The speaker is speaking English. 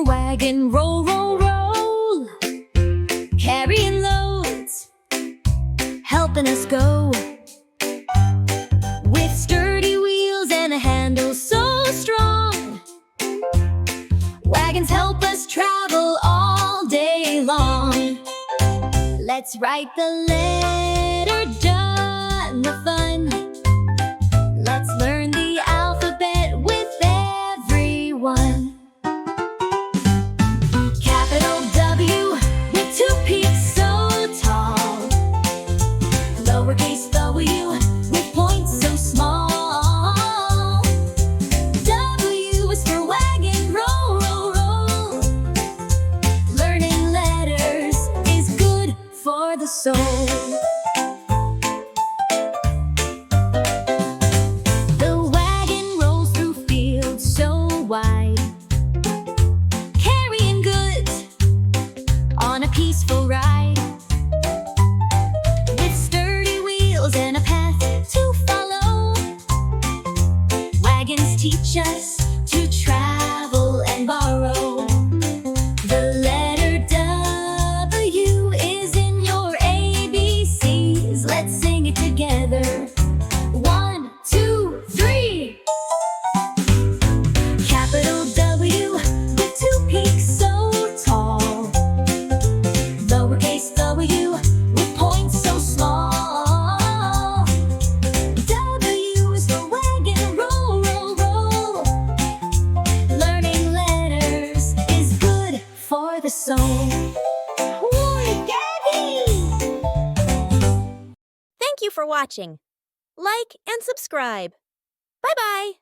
for wagon, roll, roll, roll. Carrying loads, helping us go. With sturdy wheels and a handle so strong, wagons help us travel all day long. Let's write the letter done, the fun. Let's learn the alphabet with everyone. Capital W with two peaks so tall. Lowercase w with points so small. W is for wagon, roll, roll, roll. Learning letters is good for the soul. The wagon rolls through fields so wide, carrying goods on a peaceful ride. With sturdy wheels and a path to follow, wagons teach us to travel and borrow. The letter W is in your ABCs. Let's sing it together. 1, 2, 3. Capital W with two peaks so tall. Lowercase w with points so small. W is for wagon, roll, roll, roll. Learning letters is good for the soul. Thank you for watching. Like and subscribe. Bye-bye.